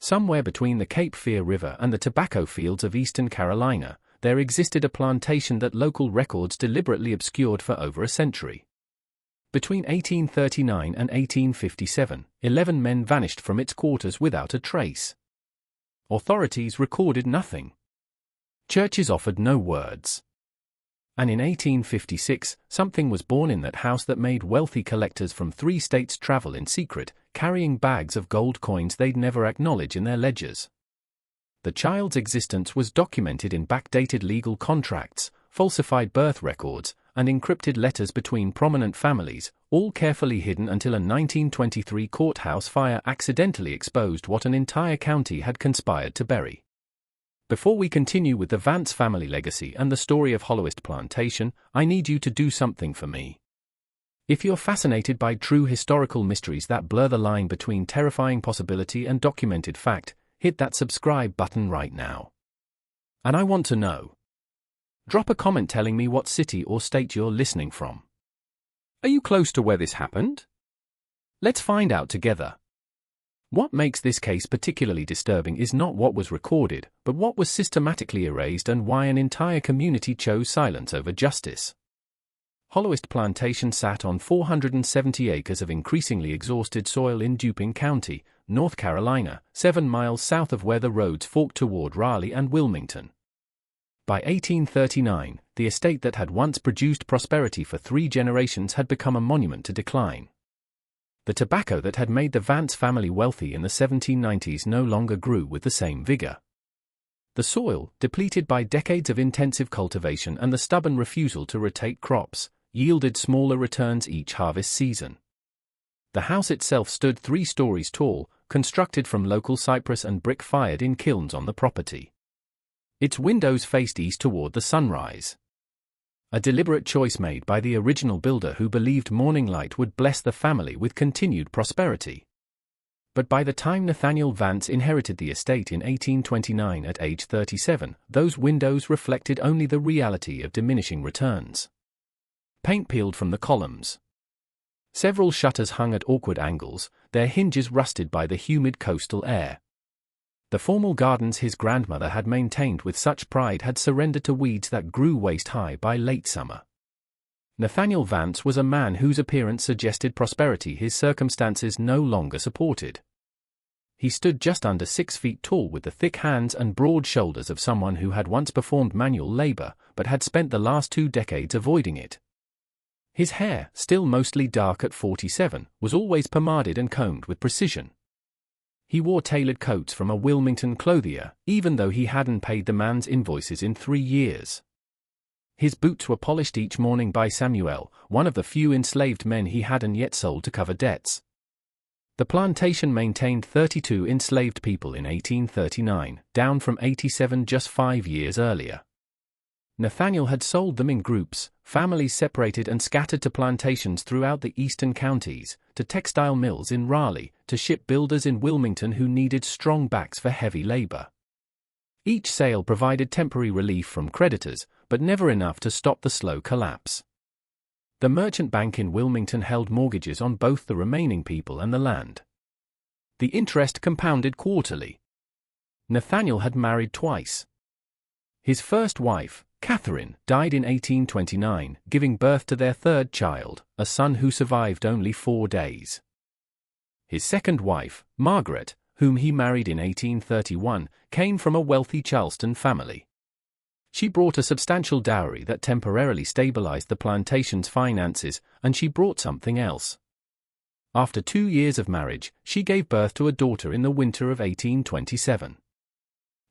Somewhere between the Cape Fear River and the tobacco fields of eastern Carolina, there existed a plantation that local records deliberately obscured for over a century. Between 1839 and 1857, 11 men vanished from its quarters without a trace. Authorities recorded nothing. Churches offered no words. And in 1856, something was born in that house that made wealthy collectors from 3 states travel in secret, carrying bags of gold coins they'd never acknowledge in their ledgers. The child's existence was documented in backdated legal contracts, falsified birth records, and encrypted letters between prominent families, all carefully hidden until a 1923 courthouse fire accidentally exposed what an entire county had conspired to bury. Before we continue with the Vance family legacy and the story of Hollowist Plantation, I need you to do something for me. If you're fascinated by true historical mysteries that blur the line between terrifying possibility and documented fact, hit that subscribe button right now. And I want to know. Drop a comment telling me what city or state you're listening from. Are you close to where this happened? Let's find out together. What makes this case particularly disturbing is not what was recorded, but what was systematically erased and why an entire community chose silence over justice. Hollowist Plantation sat on 470 acres of increasingly exhausted soil in Duping County, North Carolina, 7 miles south of where the roads forked toward Raleigh and Wilmington. By 1839, the estate that had once produced prosperity for 3 generations had become a monument to decline. The tobacco that had made the Vance family wealthy in the 1790s no longer grew with the same vigor. The soil, depleted by decades of intensive cultivation and the stubborn refusal to rotate crops, yielded smaller returns each harvest season. The house itself stood 3 stories tall, constructed from local cypress and brick fired in kilns on the property. Its windows faced east toward the sunrise. A deliberate choice made by the original builder who believed morning light would bless the family with continued prosperity. But by the time Nathaniel Vance inherited the estate in 1829 at age 37, those windows reflected only the reality of diminishing returns. Paint peeled from the columns. Several shutters hung at awkward angles, their hinges rusted by the humid coastal air. The formal gardens his grandmother had maintained with such pride had surrendered to weeds that grew waist-high by late summer. Nathaniel Vance was a man whose appearance suggested prosperity his circumstances no longer supported. He stood just under 6 feet tall with the thick hands and broad shoulders of someone who had once performed manual labor, but had spent the last 2 decades avoiding it. His hair, still mostly dark at 47, was always pomaded and combed with precision. He wore tailored coats from a Wilmington clothier, even though he hadn't paid the man's invoices in 3 years. His boots were polished each morning by Samuel, one of the few enslaved men he hadn't yet sold to cover debts. The plantation maintained 32 enslaved people in 1839, down from 87 just 5 years earlier. Nathaniel had sold them in groups, families separated and scattered to plantations throughout the eastern counties, to textile mills in Raleigh, to shipbuilders in Wilmington who needed strong backs for heavy labor. Each sale provided temporary relief from creditors, but never enough to stop the slow collapse. The merchant bank in Wilmington held mortgages on both the remaining people and the land. The interest compounded quarterly. Nathaniel had married twice. His first wife, Catherine, died in 1829, giving birth to their 3rd child, a son who survived only 4 days. His second wife, Margaret, whom he married in 1831, came from a wealthy Charleston family. She brought a substantial dowry that temporarily stabilized the plantation's finances, and she brought something else. After 2 years of marriage, she gave birth to a daughter in the winter of 1827.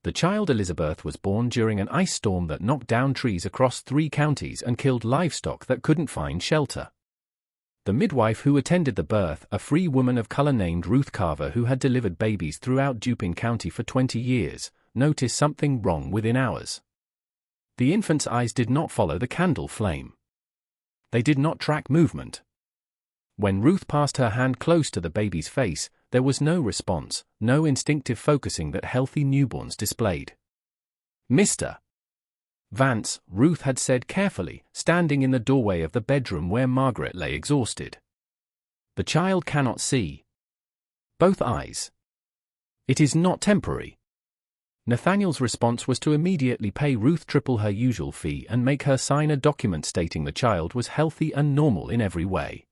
The child Elizabeth was born during an ice storm that knocked down trees across 3 counties and killed livestock that couldn't find shelter. The midwife who attended the birth, a free woman of color named Ruth Carver who had delivered babies throughout Duping County for 20 years, noticed something wrong within hours. The infant's eyes did not follow the candle flame. They did not track movement. When Ruth passed her hand close to the baby's face, there was no response, no instinctive focusing that healthy newborns displayed. "Mr. Vance," Ruth had said carefully, standing in the doorway of the bedroom where Margaret lay exhausted. "The child cannot see. Both eyes. It is not temporary. Nathaniel's response was to immediately pay Ruth triple her usual fee and make her sign a document stating the child was healthy and normal in every way.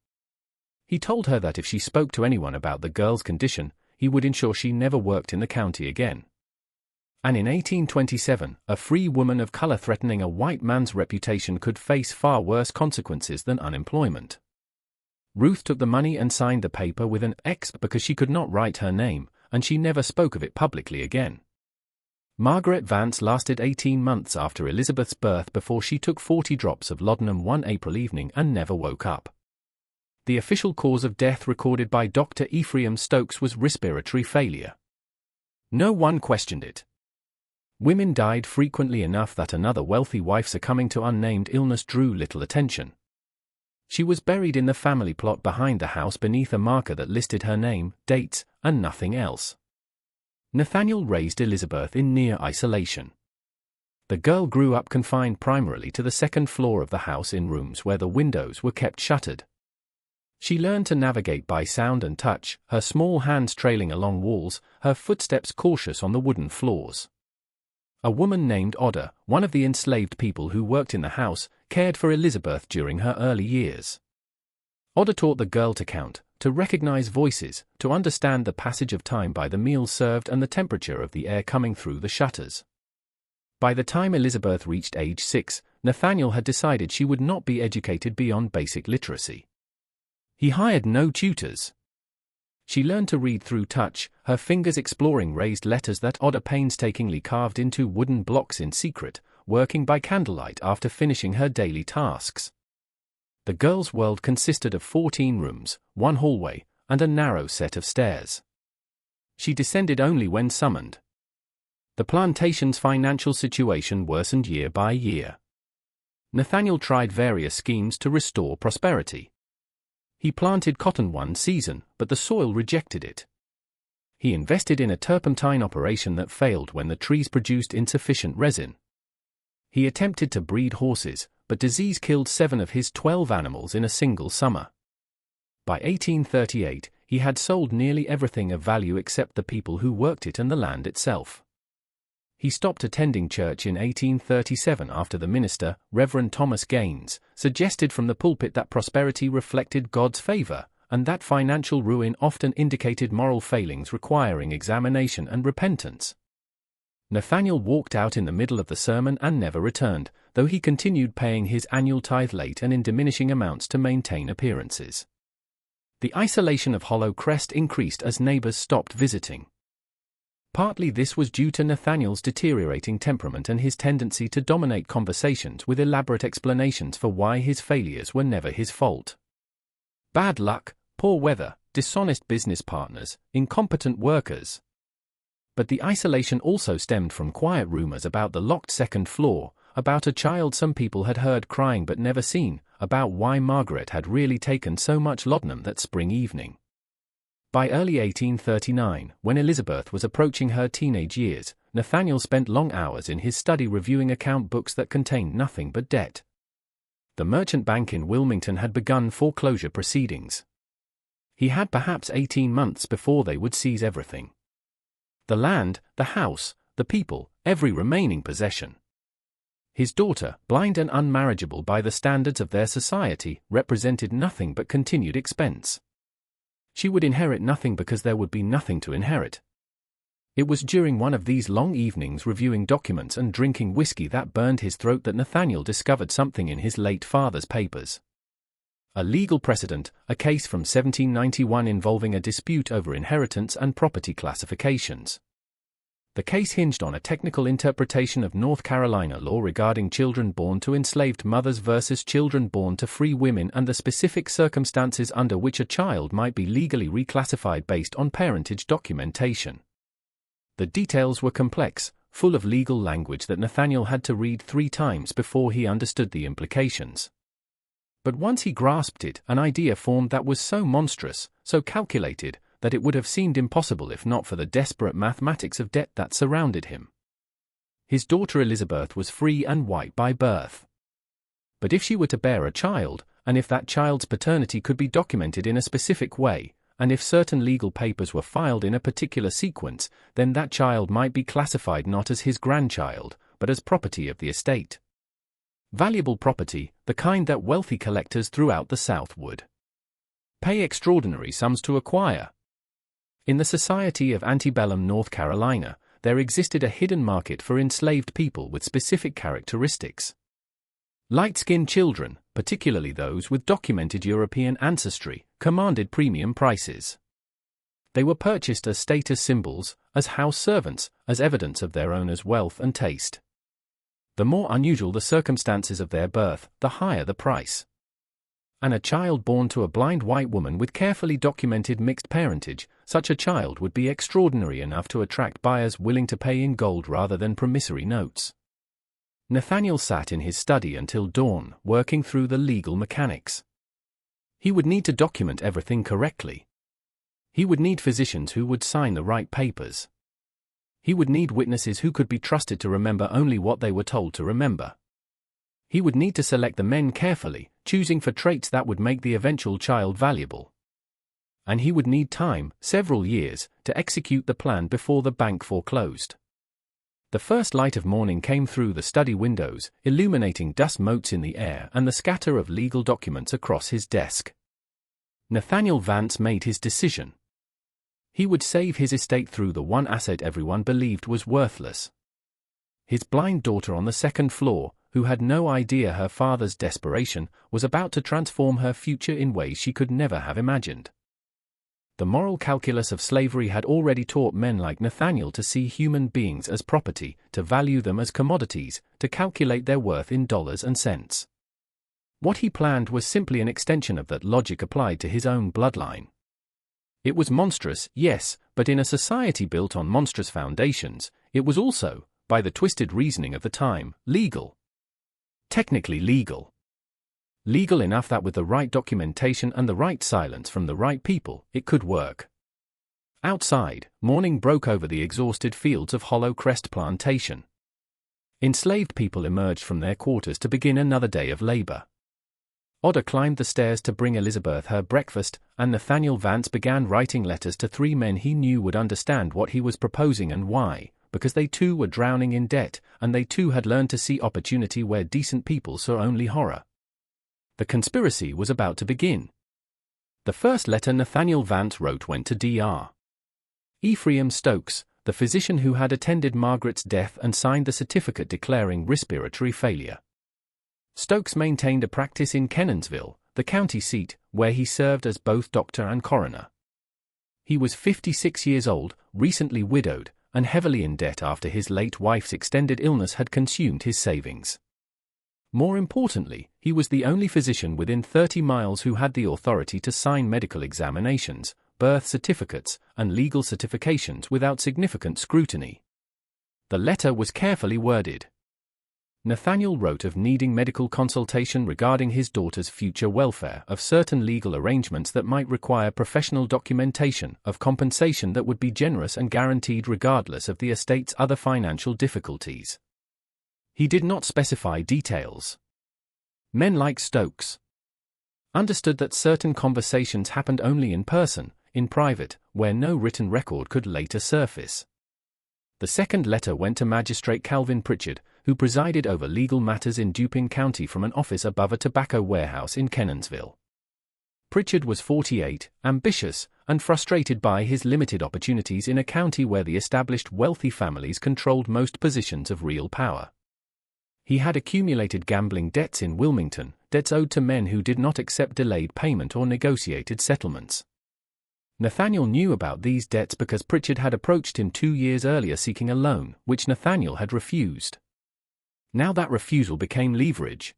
He told her that if she spoke to anyone about the girl's condition, he would ensure she never worked in the county again. And in 1827, a free woman of color threatening a white man's reputation could face far worse consequences than unemployment. Ruth took the money and signed the paper with an X because she could not write her name, and she never spoke of it publicly again. Margaret Vance lasted 18 months after Elizabeth's birth before she took 40 drops of laudanum one April evening and never woke up. The official cause of death recorded by Dr. Ephraim Stokes was respiratory failure. No one questioned it. Women died frequently enough that another wealthy wife succumbing to unnamed illness drew little attention. She was buried in the family plot behind the house beneath a marker that listed her name, dates, and nothing else. Nathaniel raised Elizabeth in near isolation. The girl grew up confined primarily to the second floor of the house in rooms where the windows were kept shuttered. She learned to navigate by sound and touch, her small hands trailing along walls, her footsteps cautious on the wooden floors. A woman named Oda, one of the enslaved people who worked in the house, cared for Elizabeth during her early years. Oda taught the girl to count, to recognize voices, to understand the passage of time by the meals served and the temperature of the air coming through the shutters. By the time Elizabeth reached age 6, Nathaniel had decided she would not be educated beyond basic literacy. He hired no tutors. She learned to read through touch, her fingers exploring raised letters that Oda painstakingly carved into wooden blocks in secret, working by candlelight after finishing her daily tasks. The girl's world consisted of 14 rooms, one hallway, and a narrow set of stairs. She descended only when summoned. The plantation's financial situation worsened year by year. Nathaniel tried various schemes to restore prosperity. He planted cotton one season, but the soil rejected it. He invested in a turpentine operation that failed when the trees produced insufficient resin. He attempted to breed horses, but disease killed 7 of his 12 animals in a single summer. By 1838, he had sold nearly everything of value except the people who worked it and the land itself. He stopped attending church in 1837 after the minister, Reverend Thomas Gaines, suggested from the pulpit that prosperity reflected God's favor, and that financial ruin often indicated moral failings requiring examination and repentance. Nathaniel walked out in the middle of the sermon and never returned, though he continued paying his annual tithe late and in diminishing amounts to maintain appearances. The isolation of Hollow Crest increased as neighbors stopped visiting. Partly this was due to Nathaniel's deteriorating temperament and his tendency to dominate conversations with elaborate explanations for why his failures were never his fault. Bad luck, poor weather, dishonest business partners, incompetent workers. But the isolation also stemmed from quiet rumors about the locked second floor, about a child some people had heard crying but never seen, about why Margaret had really taken so much laudanum that spring evening. By early 1839, when Elizabeth was approaching her teenage years, Nathaniel spent long hours in his study reviewing account books that contained nothing but debt. The merchant bank in Wilmington had begun foreclosure proceedings. He had perhaps 18 months before they would seize everything. The land, the house, the people, every remaining possession. His daughter, blind and unmarriageable by the standards of their society, represented nothing but continued expense. She would inherit nothing because there would be nothing to inherit. It was during one of these long evenings reviewing documents and drinking whiskey that burned his throat that Nathaniel discovered something in his late father's papers. A legal precedent, a case from 1791 involving a dispute over inheritance and property classifications. The case hinged on a technical interpretation of North Carolina law regarding children born to enslaved mothers versus children born to free women and the specific circumstances under which a child might be legally reclassified based on parentage documentation. The details were complex, full of legal language that Nathaniel had to read 3 times before he understood the implications. But once he grasped it, an idea formed that was so monstrous, so calculated, that it would have seemed impossible if not for the desperate mathematics of debt that surrounded him. His daughter Elizabeth was free and white by birth. But if she were to bear a child, and if that child's paternity could be documented in a specific way, and if certain legal papers were filed in a particular sequence, then that child might be classified not as his grandchild, but as property of the estate. Valuable property, the kind that wealthy collectors throughout the South would pay extraordinary sums to acquire. In the society of antebellum North Carolina, there existed a hidden market for enslaved people with specific characteristics. Light-skinned children, particularly those with documented European ancestry, commanded premium prices. They were purchased as status symbols, as house servants, as evidence of their owner's wealth and taste. The more unusual the circumstances of their birth, the higher the price. And a child born to a blind white woman with carefully documented mixed parentage, such a child would be extraordinary enough to attract buyers willing to pay in gold rather than promissory notes. Nathaniel sat in his study until dawn, working through the legal mechanics. He would need to document everything correctly. He would need physicians who would sign the right papers. He would need witnesses who could be trusted to remember only what they were told to remember. He would need to select the men carefully, choosing for traits that would make the eventual child valuable. And he would need time, several years, to execute the plan before the bank foreclosed. The first light of morning came through the study windows, illuminating dust motes in the air and the scatter of legal documents across his desk. Nathaniel Vance made his decision. He would save his estate through the one asset everyone believed was worthless. His blind daughter on the second floor, who had no idea her father's desperation, was about to transform her future in ways she could never have imagined. The moral calculus of slavery had already taught men like Nathaniel to see human beings as property, to value them as commodities, to calculate their worth in dollars and cents. What he planned was simply an extension of that logic applied to his own bloodline. It was monstrous, yes, but in a society built on monstrous foundations, it was also, by the twisted reasoning of the time, legal. Technically legal. Legal enough that with the right documentation and the right silence from the right people, it could work. Outside, morning broke over the exhausted fields of Hollow Crest Plantation. Enslaved people emerged from their quarters to begin another day of labor. Oda climbed the stairs to bring Elizabeth her breakfast, and Nathaniel Vance began writing letters to 3 men he knew would understand what he was proposing and why, because they too were drowning in debt, and they too had learned to see opportunity where decent people saw only horror. The conspiracy was about to begin. The first letter Nathaniel Vance wrote went to Dr. Ephraim Stokes, the physician who had attended Margaret's death and signed the certificate declaring respiratory failure. Stokes maintained a practice in Kenansville, the county seat, where he served as both doctor and coroner. He was 56 years old, recently widowed, and heavily in debt after his late wife's extended illness had consumed his savings. More importantly, he was the only physician within 30 miles who had the authority to sign medical examinations, birth certificates, and legal certifications without significant scrutiny. The letter was carefully worded. Nathaniel wrote of needing medical consultation regarding his daughter's future welfare, of certain legal arrangements that might require professional documentation, of compensation that would be generous and guaranteed regardless of the estate's other financial difficulties. He did not specify details. Men like Stokes understood that certain conversations happened only in person, in private, where no written record could later surface. The second letter went to Magistrate Calvin Pritchard, who presided over legal matters in Duping County from an office above a tobacco warehouse in Kenansville. Pritchard was 48, ambitious, and frustrated by his limited opportunities in a county where the established wealthy families controlled most positions of real power. He had accumulated gambling debts in Wilmington, debts owed to men who did not accept delayed payment or negotiated settlements. Nathaniel knew about these debts because Pritchard had approached him 2 years earlier seeking a loan, which Nathaniel had refused. Now that refusal became leverage.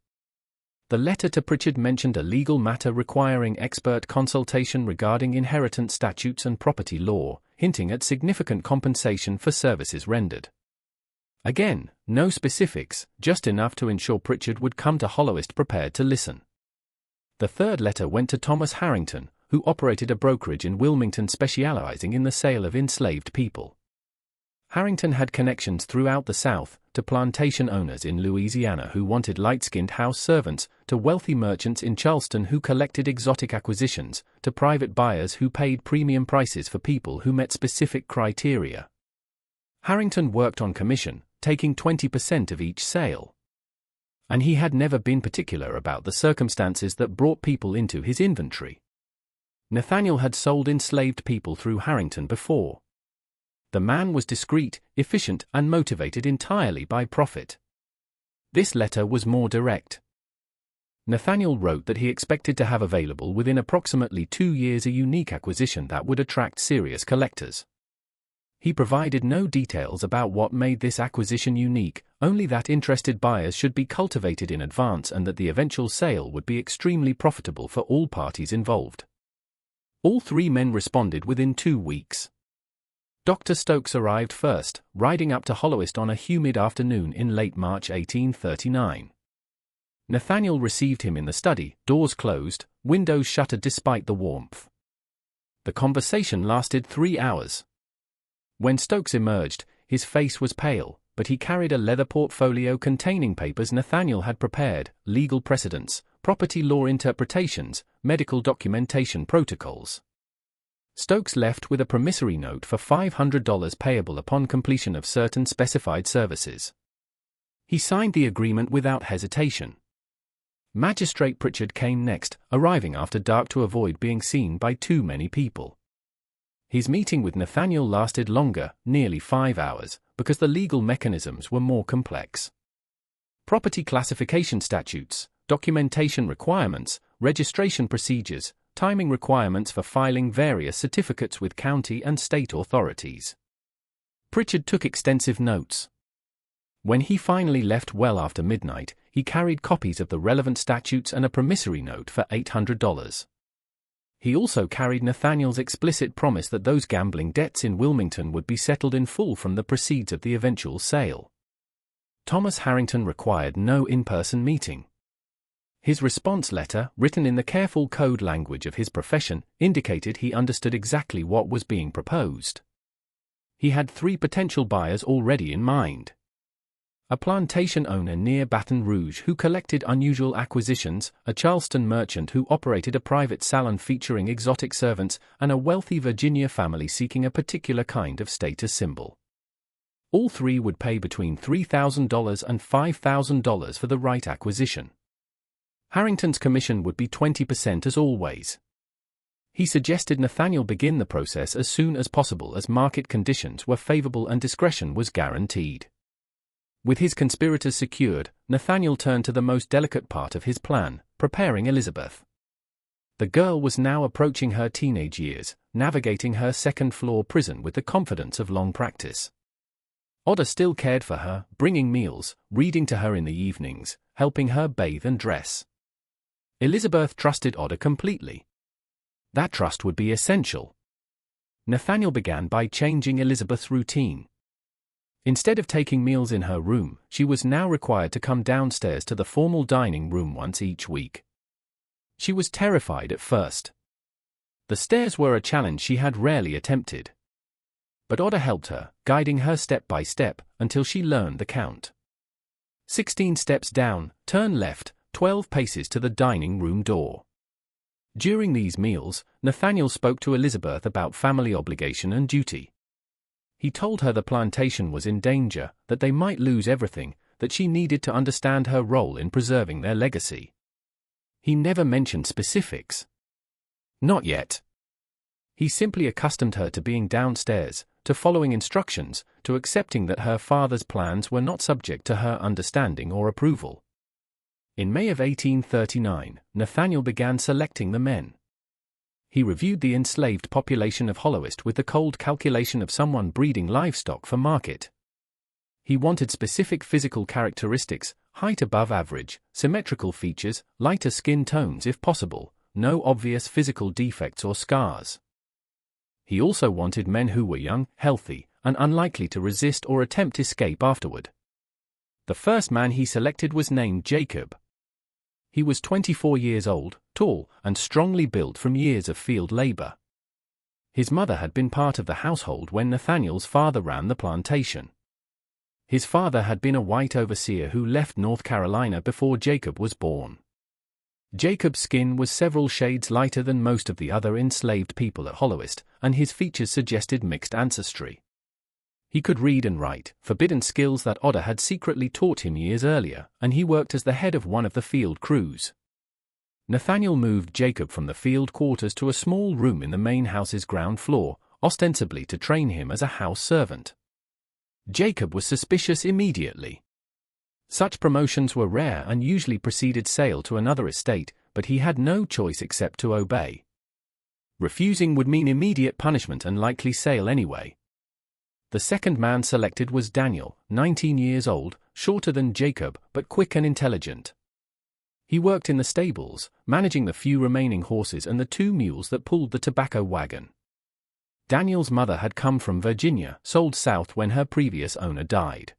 The letter to Pritchard mentioned a legal matter requiring expert consultation regarding inheritance statutes and property law, hinting at significant compensation for services rendered. Again, no specifics, just enough to ensure Pritchard would come to Hollowest prepared to listen. The third letter went to Thomas Harrington, who operated a brokerage in Wilmington specializing in the sale of enslaved people. Harrington had connections throughout the South, to plantation owners in Louisiana who wanted light-skinned house servants, to wealthy merchants in Charleston who collected exotic acquisitions, to private buyers who paid premium prices for people who met specific criteria. Harrington worked on commission, taking 20% of each sale. And he had never been particular about the circumstances that brought people into his inventory. Nathaniel had sold enslaved people through Harrington before. The man was discreet, efficient, and motivated entirely by profit. This letter was more direct. Nathaniel wrote that he expected to have available within approximately 2 years a unique acquisition that would attract serious collectors. He provided no details about what made this acquisition unique, only that interested buyers should be cultivated in advance and that the eventual sale would be extremely profitable for all parties involved. All 3 men responded within 2 weeks. Dr. Stokes arrived first, riding up to Holloist on a humid afternoon in late March 1839. Nathaniel received him in the study, doors closed, windows shuttered despite the warmth. The conversation lasted 3 hours. When Stokes emerged, his face was pale, but he carried a leather portfolio containing papers Nathaniel had prepared, legal precedents, property law interpretations, medical documentation protocols. Stokes left with a promissory note for $500 payable upon completion of certain specified services. He signed the agreement without hesitation. Magistrate Pritchard came next, arriving after dark to avoid being seen by too many people. His meeting with Nathaniel lasted longer, nearly 5 hours, because the legal mechanisms were more complex. Property classification statutes, documentation requirements, registration procedures, timing requirements for filing various certificates with county and state authorities. Pritchard took extensive notes. When he finally left well after midnight, he carried copies of the relevant statutes and a promissory note for $800. He also carried Nathaniel's explicit promise that those gambling debts in Wilmington would be settled in full from the proceeds of the eventual sale. Thomas Harrington required no in-person meeting. His response letter, written in the careful code language of his profession, indicated he understood exactly what was being proposed. He had 3 potential buyers already in mind. A plantation owner near Baton Rouge who collected unusual acquisitions, a Charleston merchant who operated a private salon featuring exotic servants, and a wealthy Virginia family seeking a particular kind of status symbol. All 3 would pay between $3,000 and $5,000 for the right acquisition. Harrington's commission would be 20% as always. He suggested Nathaniel begin the process as soon as possible as market conditions were favorable and discretion was guaranteed. With his conspirators secured, Nathaniel turned to the most delicate part of his plan, preparing Elizabeth. The girl was now approaching her teenage years, navigating her second-floor prison with the confidence of long practice. Oda still cared for her, bringing meals, reading to her in the evenings, helping her bathe and dress. Elizabeth trusted Oda completely. That trust would be essential. Nathaniel began by changing Elizabeth's routine. Instead of taking meals in her room, she was now required to come downstairs to the formal dining room once each week. She was terrified at first. The stairs were a challenge she had rarely attempted. But Oda helped her, guiding her step by step, until she learned the count. 16 steps down, turn left, 12 paces to the dining room door. During these meals, Nathaniel spoke to Elizabeth about family obligation and duty. He told her the plantation was in danger, that they might lose everything, that she needed to understand her role in preserving their legacy. He never mentioned specifics. Not yet. He simply accustomed her to being downstairs, to following instructions, to accepting that her father's plans were not subject to her understanding or approval. In May of 1839, Nathaniel began selecting the men. He reviewed the enslaved population of Holloist with the cold calculation of someone breeding livestock for market. He wanted specific physical characteristics, height above average, symmetrical features, lighter skin tones if possible, no obvious physical defects or scars. He also wanted men who were young, healthy, and unlikely to resist or attempt escape afterward. The first man he selected was named Jacob. He was 24 years old, tall, and strongly built from years of field labor. His mother had been part of the household when Nathaniel's father ran the plantation. His father had been a white overseer who left North Carolina before Jacob was born. Jacob's skin was several shades lighter than most of the other enslaved people at Holloist, and his features suggested mixed ancestry. He could read and write, forbidden skills that Otter had secretly taught him years earlier, and he worked as the head of one of the field crews. Nathaniel moved Jacob from the field quarters to a small room in the main house's ground floor, ostensibly to train him as a house servant. Jacob was suspicious immediately. Such promotions were rare and usually preceded sale to another estate, but he had no choice except to obey. Refusing would mean immediate punishment and likely sale anyway. The second man selected was Daniel, 19 years old, shorter than Jacob, but quick and intelligent. He worked in the stables, managing the few remaining horses and the 2 mules that pulled the tobacco wagon. Daniel's mother had come from Virginia, sold south when her previous owner died.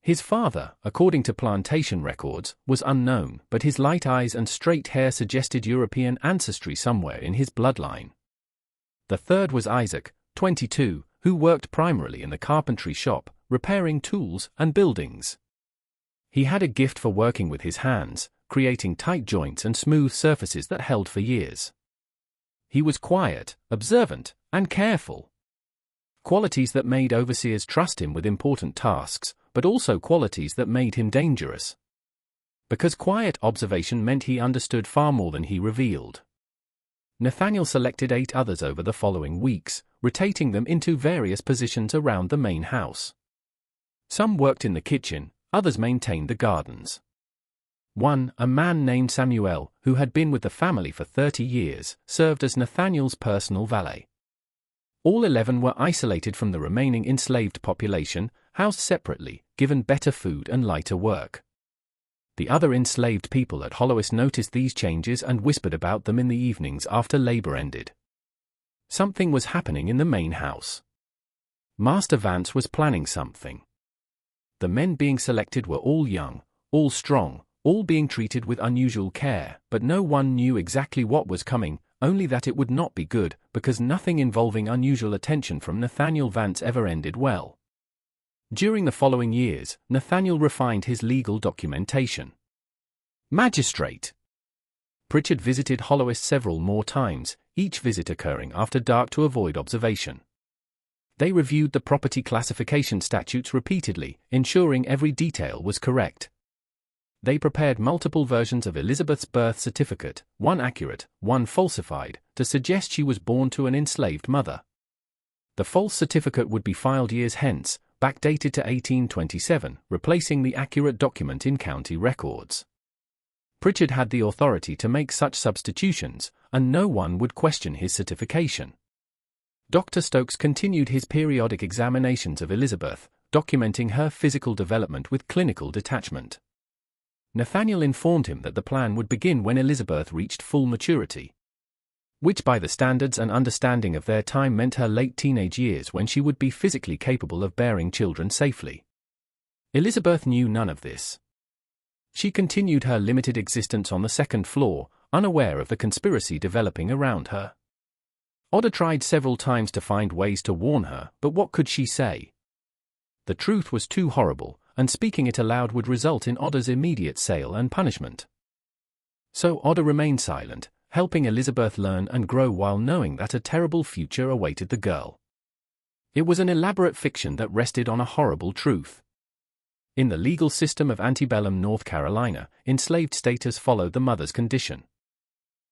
His father, according to plantation records, was unknown, but his light eyes and straight hair suggested European ancestry somewhere in his bloodline. The third was Isaac, 22, who worked primarily in the carpentry shop, repairing tools and buildings. He had a gift for working with his hands, creating tight joints and smooth surfaces that held for years. He was quiet, observant, and careful. Qualities that made overseers trust him with important tasks, but also qualities that made him dangerous. Because quiet observation meant he understood far more than he revealed. Nathaniel selected 8 others over the following weeks, rotating them into various positions around the main house. Some worked in the kitchen, others maintained the gardens. One, a man named Samuel, who had been with the family for 30 years, served as Nathaniel's personal valet. All 11 were isolated from the remaining enslaved population, housed separately, given better food and lighter work. The other enslaved people at Holloist noticed these changes and whispered about them in the evenings after labor ended. Something was happening in the main house. Master Vance was planning something. The men being selected were all young, all strong, all being treated with unusual care, but no one knew exactly what was coming, only that it would not be good, because nothing involving unusual attention from Nathaniel Vance ever ended well. During the following years, Nathaniel refined his legal documentation. Magistrate. Pritchard visited Holloist several more times, each visit occurring after dark to avoid observation. They reviewed the property classification statutes repeatedly, ensuring every detail was correct. They prepared multiple versions of Elizabeth's birth certificate, one accurate, one falsified, to suggest she was born to an enslaved mother. The false certificate would be filed years hence, backdated to 1827, replacing the accurate document in county records. Pritchard had the authority to make such substitutions, and no one would question his certification. Dr. Stokes continued his periodic examinations of Elizabeth, documenting her physical development with clinical detachment. Nathaniel informed him that the plan would begin when Elizabeth reached full maturity, which by the standards and understanding of their time meant her late teenage years when she would be physically capable of bearing children safely. Elizabeth knew none of this. She continued her limited existence on the second floor, unaware of the conspiracy developing around her. Otter tried several times to find ways to warn her, but what could she say? The truth was too horrible, and speaking it aloud would result in Otter's immediate sale and punishment. So Otter remained silent, helping Elizabeth learn and grow while knowing that a terrible future awaited the girl. It was an elaborate fiction that rested on a horrible truth. In the legal system of antebellum North Carolina, enslaved status followed the mother's condition.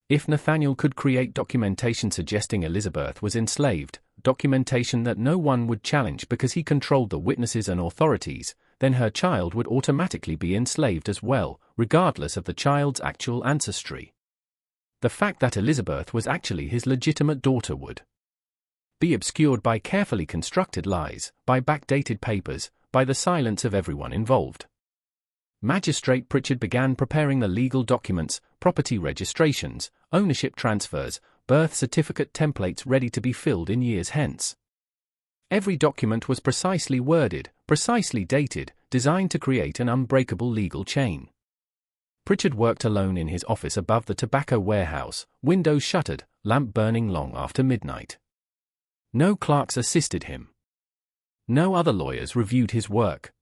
If Nathaniel could create documentation suggesting Elizabeth was enslaved, documentation that no one would challenge because he controlled the witnesses and authorities, then her child would automatically be enslaved as well, regardless of the child's actual ancestry. The fact that Elizabeth was actually his legitimate daughter would be obscured by carefully constructed lies, by backdated papers, by the silence of everyone involved. Magistrate Pritchard began preparing the legal documents, property registrations, ownership transfers, birth certificate templates ready to be filled in years hence. Every document was precisely worded, precisely dated, designed to create an unbreakable legal chain. Pritchard worked alone in his office above the tobacco warehouse, windows shuttered, lamp burning long after midnight. No clerks assisted him. No other lawyers reviewed his work.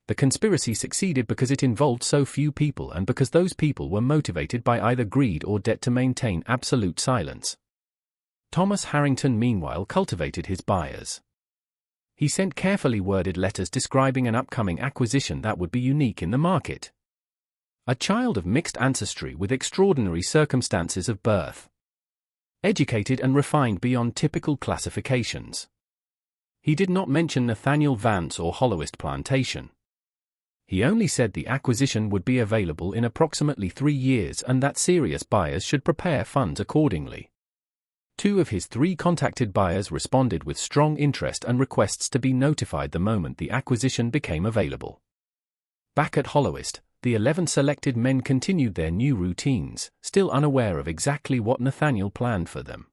The conspiracy succeeded because it involved so few people and because those people were motivated by either greed or debt to maintain absolute silence. Thomas Harrington meanwhile cultivated his buyers. He sent carefully worded letters describing an upcoming acquisition that would be unique in the market. A child of mixed ancestry with extraordinary circumstances of birth. Educated and refined beyond typical classifications. He did not mention Nathaniel Vance or Holloist Plantation. He only said the acquisition would be available in approximately 3 years and that serious buyers should prepare funds accordingly. 2 of his 3 contacted buyers responded with strong interest and requests to be notified the moment the acquisition became available. Back at Holloist, the 11 selected men continued their new routines, still unaware of exactly what Nathaniel planned for them.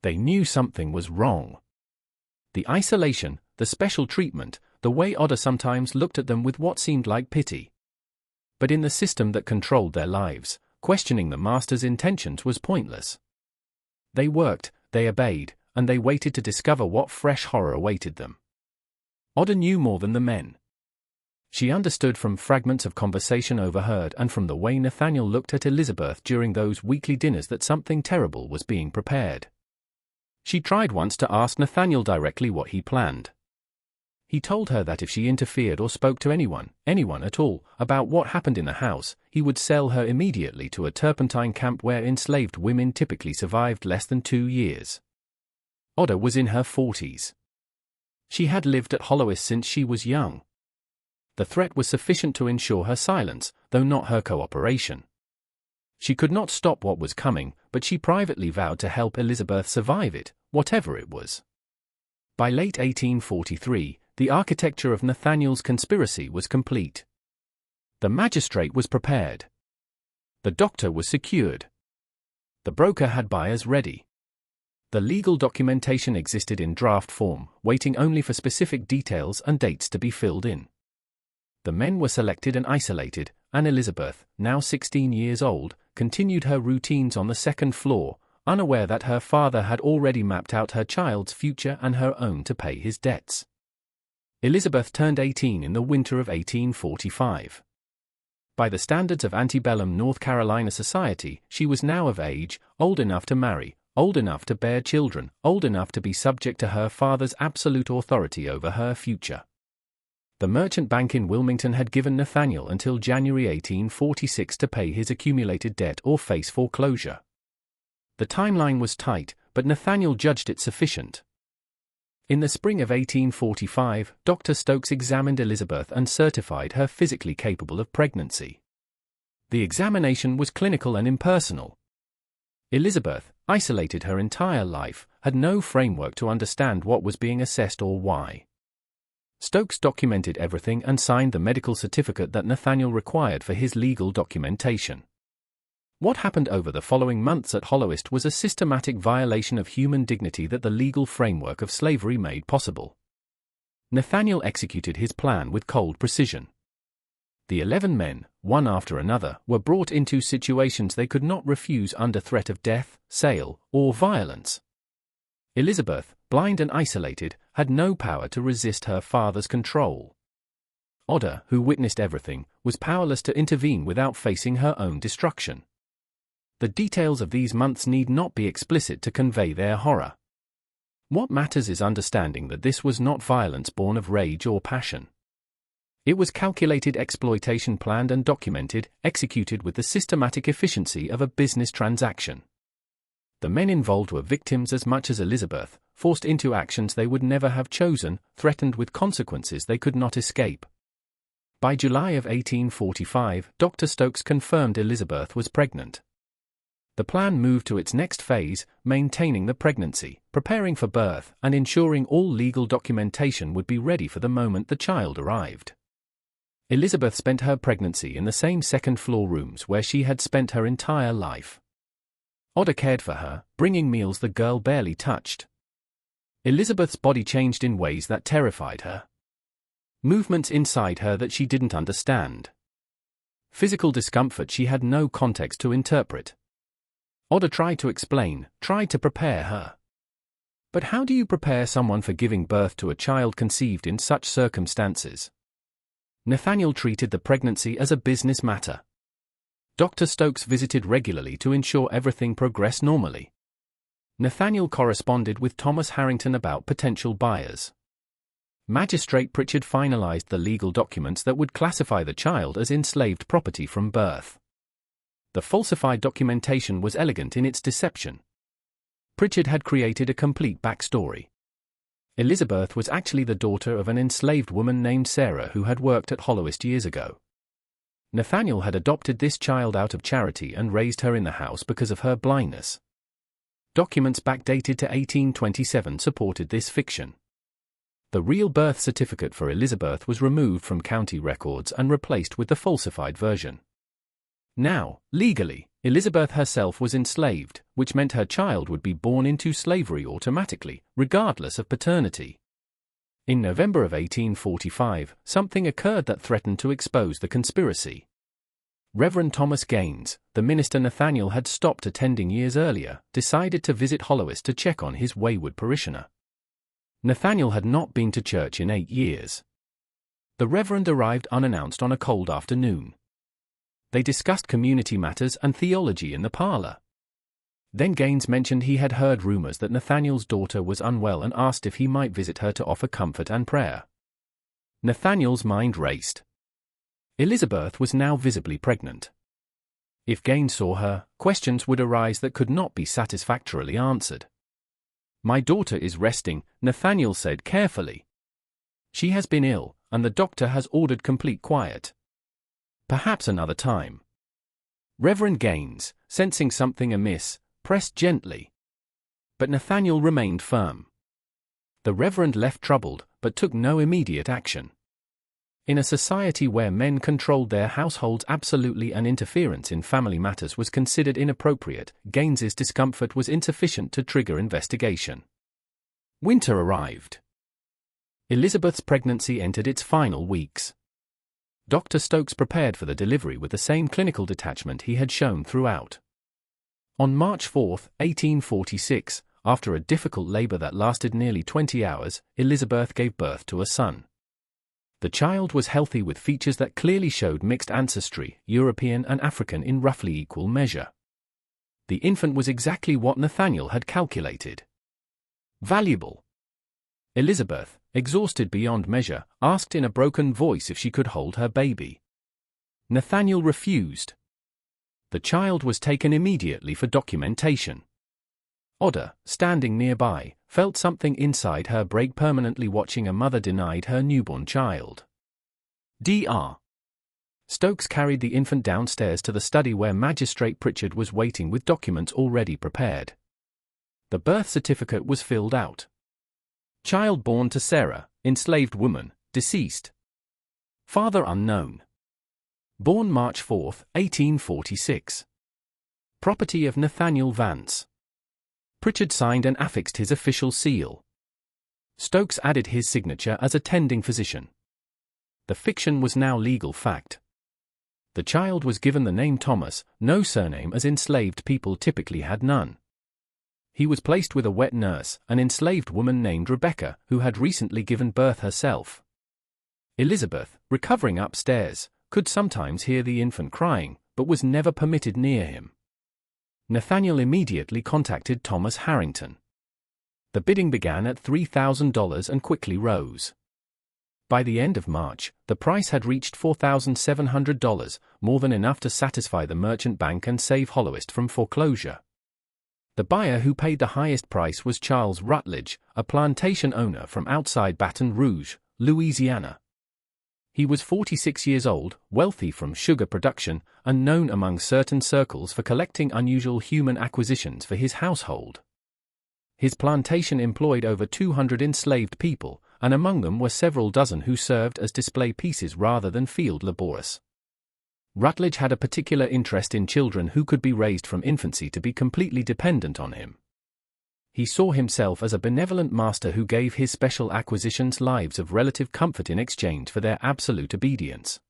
They knew something was wrong. The isolation, the special treatment, the way Oda sometimes looked at them with what seemed like pity. But in the system that controlled their lives, questioning the master's intentions was pointless. They worked, they obeyed, and they waited to discover what fresh horror awaited them. Oda knew more than the men. She understood from fragments of conversation overheard and from the way Nathaniel looked at Elizabeth during those weekly dinners that something terrible was being prepared. She tried once to ask Nathaniel directly what he planned. He told her that if she interfered or spoke to anyone at all, about what happened in the house, he would sell her immediately to a turpentine camp where enslaved women typically survived less than 2 years. Oda was in her 40s. She had lived at Holloist since she was young. The threat was sufficient to ensure her silence, though not her cooperation. She could not stop what was coming, but she privately vowed to help Elizabeth survive it, whatever it was. By late 1843, the architecture of Nathaniel's conspiracy was complete. The magistrate was prepared. The doctor was secured. The broker had buyers ready. The legal documentation existed in draft form, waiting only for specific details and dates to be filled in. The men were selected and isolated, and Elizabeth, now 16 years old, continued her routines on the 2nd floor, unaware that her father had already mapped out her child's future and her own to pay his debts. Elizabeth turned 18 in the winter of 1845. By the standards of antebellum North Carolina society, she was now of age, old enough to marry, old enough to bear children, old enough to be subject to her father's absolute authority over her future. The merchant bank in Wilmington had given Nathaniel until January 1846 to pay his accumulated debt or face foreclosure. The timeline was tight, but Nathaniel judged it sufficient. In the spring of 1845, Dr. Stokes examined Elizabeth and certified her physically capable of pregnancy. The examination was clinical and impersonal. Elizabeth, isolated her entire life, had no framework to understand what was being assessed or why. Stokes documented everything and signed the medical certificate that Nathaniel required for his legal documentation. What happened over the following months at Holloist was a systematic violation of human dignity that the legal framework of slavery made possible. Nathaniel executed his plan with cold precision. The 11 men, one after another, were brought into situations they could not refuse under threat of death, sale, or violence. Elizabeth, blind and isolated, had no power to resist her father's control. Oda, who witnessed everything, was powerless to intervene without facing her own destruction. The details of these months need not be explicit to convey their horror. What matters is understanding that this was not violence born of rage or passion. It was calculated exploitation planned and documented, executed with the systematic efficiency of a business transaction. The men involved were victims as much as Elizabeth, forced into actions they would never have chosen, threatened with consequences they could not escape. By July of 1845, Dr. Stokes confirmed Elizabeth was pregnant. The plan moved to its next phase, maintaining the pregnancy, preparing for birth, and ensuring all legal documentation would be ready for the moment the child arrived. Elizabeth spent her pregnancy in the same 2nd floor rooms where she had spent her entire life. Oda cared for her, bringing meals the girl barely touched. Elizabeth's body changed in ways that terrified her. Movements inside her that she didn't understand. Physical discomfort she had no context to interpret. Oda tried to explain, tried to prepare her. But how do you prepare someone for giving birth to a child conceived in such circumstances? Nathaniel treated the pregnancy as a business matter. Dr. Stokes visited regularly to ensure everything progressed normally. Nathaniel corresponded with Thomas Harrington about potential buyers. Magistrate Pritchard finalized the legal documents that would classify the child as enslaved property from birth. The falsified documentation was elegant in its deception. Pritchard had created a complete backstory. Elizabeth was actually the daughter of an enslaved woman named Sarah who had worked at Holloist years ago. Nathaniel had adopted this child out of charity and raised her in the house because of her blindness. Documents backdated to 1827 supported this fiction. The real birth certificate for Elizabeth was removed from county records and replaced with the falsified version. Now, legally, Elizabeth herself was enslaved, which meant her child would be born into slavery automatically, regardless of paternity. In November of 1845, something occurred that threatened to expose the conspiracy. Reverend Thomas Gaines, the minister Nathaniel had stopped attending years earlier, decided to visit Holloist to check on his wayward parishioner. Nathaniel had not been to church in 8 years. The Reverend arrived unannounced on a cold afternoon. They discussed community matters and theology in the parlor. Then Gaines mentioned he had heard rumors that Nathaniel's daughter was unwell and asked if he might visit her to offer comfort and prayer. Nathaniel's mind raced. Elizabeth was now visibly pregnant. If Gaines saw her, questions would arise that could not be satisfactorily answered. "My daughter is resting," Nathaniel said carefully. "She has been ill, and the doctor has ordered complete quiet. Perhaps another time." Reverend Gaines, sensing something amiss, pressed gently. But Nathaniel remained firm. The Reverend left troubled, but took no immediate action. In a society where men controlled their households absolutely and interference in family matters was considered inappropriate, Gaines's discomfort was insufficient to trigger investigation. Winter arrived. Elizabeth's pregnancy entered its final weeks. Dr. Stokes prepared for the delivery with the same clinical detachment he had shown throughout. On March 4, 1846, after a difficult labor that lasted nearly 20 hours, Elizabeth gave birth to a son. The child was healthy with features that clearly showed mixed ancestry, European and African in roughly equal measure. The infant was exactly what Nathaniel had calculated. Valuable. Elizabeth, exhausted beyond measure, asked in a broken voice if she could hold her baby. Nathaniel refused. The child was taken immediately for documentation. Oda, standing nearby, felt something inside her break permanently watching a mother denied her newborn child. Dr. Stokes carried the infant downstairs to the study where Magistrate Pritchard was waiting with documents already prepared. The birth certificate was filled out. Child born to Sarah, enslaved woman, deceased. Father unknown. Born March 4, 1846. Property of Nathaniel Vance. Pritchard signed and affixed his official seal. Stokes added his signature as attending physician. The fiction was now legal fact. The child was given the name Thomas, no surname as enslaved people typically had none. He was placed with a wet nurse, an enslaved woman named Rebecca, who had recently given birth herself. Elizabeth, recovering upstairs, could sometimes hear the infant crying, but was never permitted near him. Nathaniel immediately contacted Thomas Harrington. The bidding began at $3,000 and quickly rose. By the end of March, the price had reached $4,700, more than enough to satisfy the merchant bank and save Holloist from foreclosure. The buyer who paid the highest price was Charles Rutledge, a plantation owner from outside Baton Rouge, Louisiana. He was 46 years old, wealthy from sugar production, and known among certain circles for collecting unusual human acquisitions for his household. His plantation employed over 200 enslaved people, and among them were several dozen who served as display pieces rather than field laborers. Rutledge had a particular interest in children who could be raised from infancy to be completely dependent on him. He saw himself as a benevolent master who gave his special acquisitions lives of relative comfort in exchange for their absolute obedience.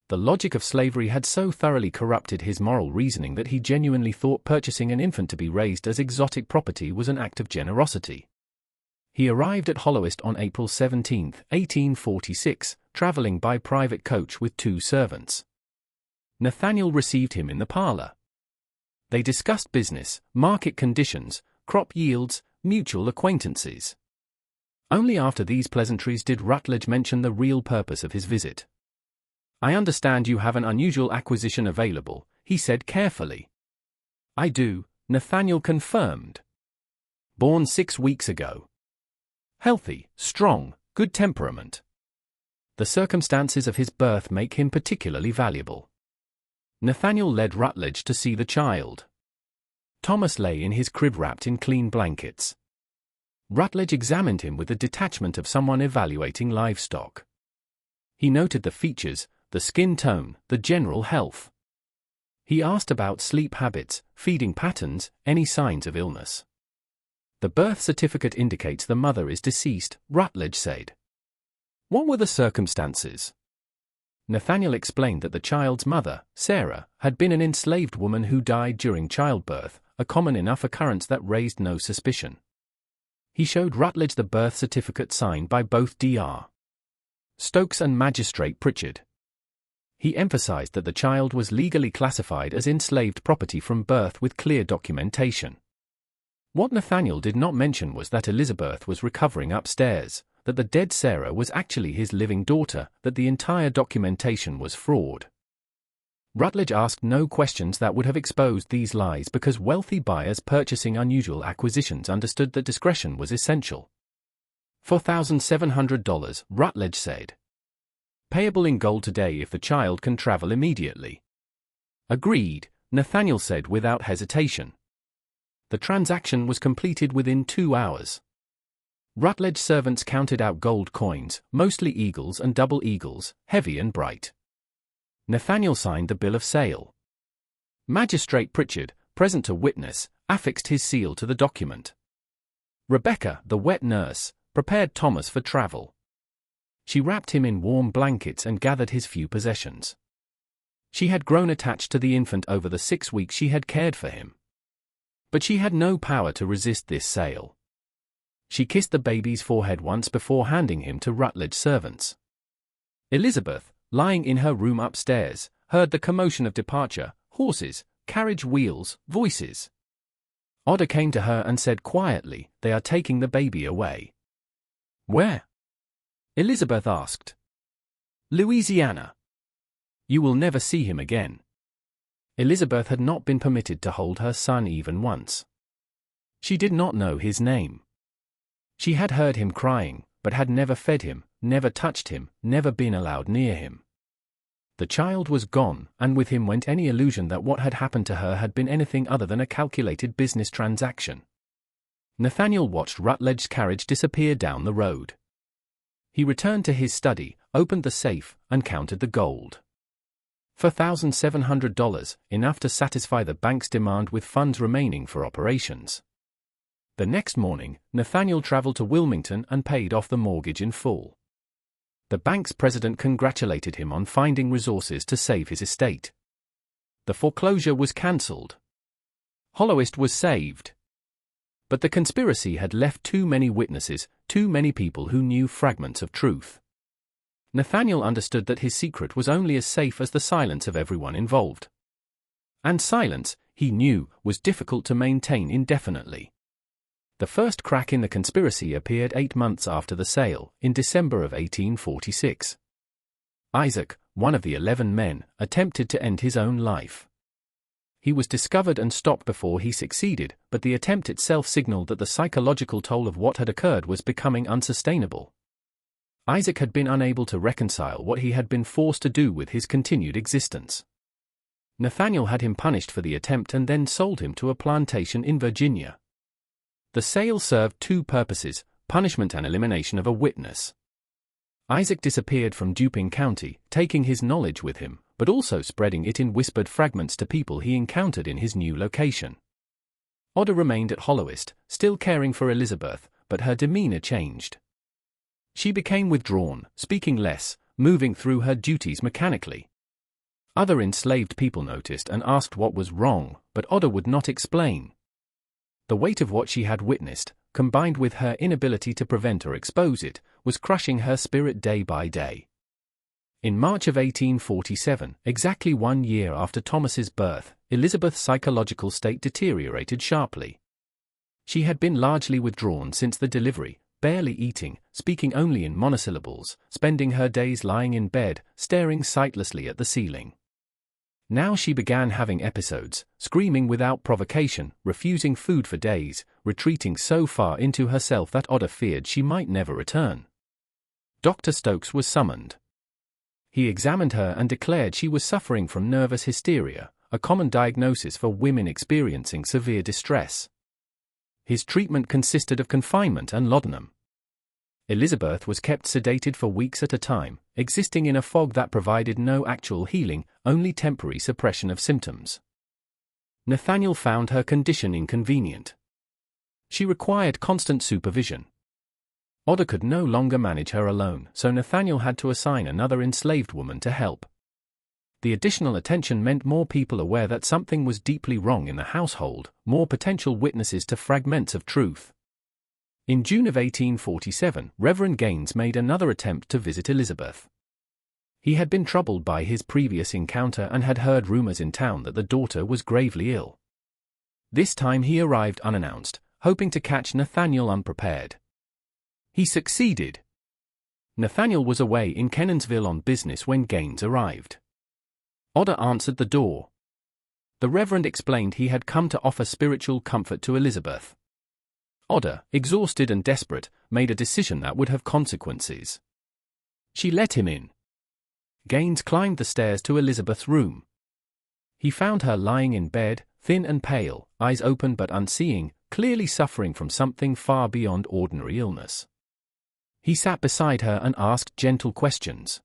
The logic of slavery had so thoroughly corrupted his moral reasoning that he genuinely thought purchasing an infant to be raised as exotic property was an act of generosity. He arrived at Holloist on April 17, 1846, traveling by private coach with 2 servants. Nathaniel received him in the parlor. They discussed business, market conditions, crop yields, mutual acquaintances. Only after these pleasantries did Rutledge mention the real purpose of his visit. "I understand you have an unusual acquisition available," he said carefully. "I do," Nathaniel confirmed. "Born 6 weeks ago. Healthy, strong, good temperament. The circumstances of his birth make him particularly valuable." Nathaniel led Rutledge to see the child. Thomas lay in his crib wrapped in clean blankets. Rutledge examined him with the detachment of someone evaluating livestock. He noted the features, the skin tone, the general health. He asked about sleep habits, feeding patterns, any signs of illness. "The birth certificate indicates the mother is deceased," Rutledge said. "What were the circumstances?" Nathaniel explained that the child's mother, Sarah, had been an enslaved woman who died during childbirth, a common enough occurrence that raised no suspicion. He showed Rutledge the birth certificate signed by both Dr. Stokes and Magistrate Pritchard. He emphasized that the child was legally classified as enslaved property from birth with clear documentation. What Nathaniel did not mention was that Elizabeth was recovering upstairs, that the dead Sarah was actually his living daughter, that the entire documentation was fraud. Rutledge asked no questions that would have exposed these lies because wealthy buyers purchasing unusual acquisitions understood that discretion was essential. $4,700, Rutledge said. "Payable in gold today if the child can travel immediately." "Agreed," Nathaniel said without hesitation. The transaction was completed within 2 hours. Rutledge's servants counted out gold coins, mostly eagles and double eagles, heavy and bright. Nathaniel signed the bill of sale. Magistrate Pritchard, present to witness, affixed his seal to the document. Rebecca, the wet nurse, prepared Thomas for travel. She wrapped him in warm blankets and gathered his few possessions. She had grown attached to the infant over the 6 weeks she had cared for him. But she had no power to resist this sale. She kissed the baby's forehead once before handing him to Rutledge's servants. Elizabeth, lying in her room upstairs, heard the commotion of departure, horses, carriage wheels, voices. Oda came to her and said quietly, "They are taking the baby away." "Where?" Elizabeth asked. "Louisiana. You will never see him again." Elizabeth had not been permitted to hold her son even once. She did not know his name. She had heard him crying, but had never fed him, never touched him, never been allowed near him. The child was gone, and with him went any illusion that what had happened to her had been anything other than a calculated business transaction. Nathaniel watched Rutledge's carriage disappear down the road. He returned to his study, opened the safe, and counted the gold. $4,700, enough to satisfy the bank's demand with funds remaining for operations. The next morning, Nathaniel traveled to Wilmington and paid off the mortgage in full. The bank's president congratulated him on finding resources to save his estate. The foreclosure was cancelled. Holloist was saved. But the conspiracy had left too many witnesses, too many people who knew fragments of truth. Nathaniel understood that his secret was only as safe as the silence of everyone involved. And silence, he knew, was difficult to maintain indefinitely. The first crack in the conspiracy appeared 8 months after the sale, in December of 1846. Isaac, one of the 11 men, attempted to end his own life. He was discovered and stopped before he succeeded, but the attempt itself signaled that the psychological toll of what had occurred was becoming unsustainable. Isaac had been unable to reconcile what he had been forced to do with his continued existence. Nathaniel had him punished for the attempt and then sold him to a plantation in Virginia. The sale served 2 purposes, punishment and elimination of a witness. Isaac disappeared from Duping County, taking his knowledge with him, but also spreading it in whispered fragments to people he encountered in his new location. Oda remained at Holloist, still caring for Elizabeth, but her demeanor changed. She became withdrawn, speaking less, moving through her duties mechanically. Other enslaved people noticed and asked what was wrong, but Oda would not explain. The weight of what she had witnessed, combined with her inability to prevent or expose it, was crushing her spirit day by day. In March of 1847, exactly 1 year after Thomas's birth, Elizabeth's psychological state deteriorated sharply. She had been largely withdrawn since the delivery, barely eating, speaking only in monosyllables, spending her days lying in bed, staring sightlessly at the ceiling. Now she began having episodes, screaming without provocation, refusing food for days, retreating so far into herself that Otter feared she might never return. Dr. Stokes was summoned. He examined her and declared she was suffering from nervous hysteria, a common diagnosis for women experiencing severe distress. His treatment consisted of confinement and laudanum. Elizabeth was kept sedated for weeks at a time, existing in a fog that provided no actual healing, only temporary suppression of symptoms. Nathaniel found her condition inconvenient. She required constant supervision. Otter could no longer manage her alone, so Nathaniel had to assign another enslaved woman to help. The additional attention meant more people aware that something was deeply wrong in the household, more potential witnesses to fragments of truth. In June of 1847, Reverend Gaines made another attempt to visit Elizabeth. He had been troubled by his previous encounter and had heard rumors in town that the daughter was gravely ill. This time he arrived unannounced, hoping to catch Nathaniel unprepared. He succeeded. Nathaniel was away in Kenansville on business when Gaines arrived. Otter answered the door. The Reverend explained he had come to offer spiritual comfort to Elizabeth. Otter, exhausted and desperate, made a decision that would have consequences. She let him in. Gaines climbed the stairs to Elizabeth's room. He found her lying in bed, thin and pale, eyes open but unseeing, clearly suffering from something far beyond ordinary illness. He sat beside her and asked gentle questions.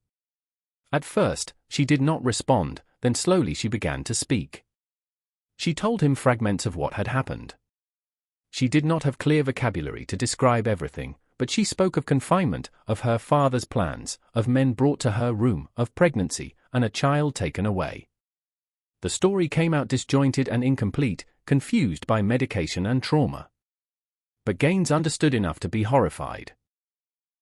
At first, she did not respond, then slowly she began to speak. She told him fragments of what had happened. She did not have clear vocabulary to describe everything, but she spoke of confinement, of her father's plans, of men brought to her room, of pregnancy, and a child taken away. The story came out disjointed and incomplete, confused by medication and trauma. But Gaines understood enough to be horrified.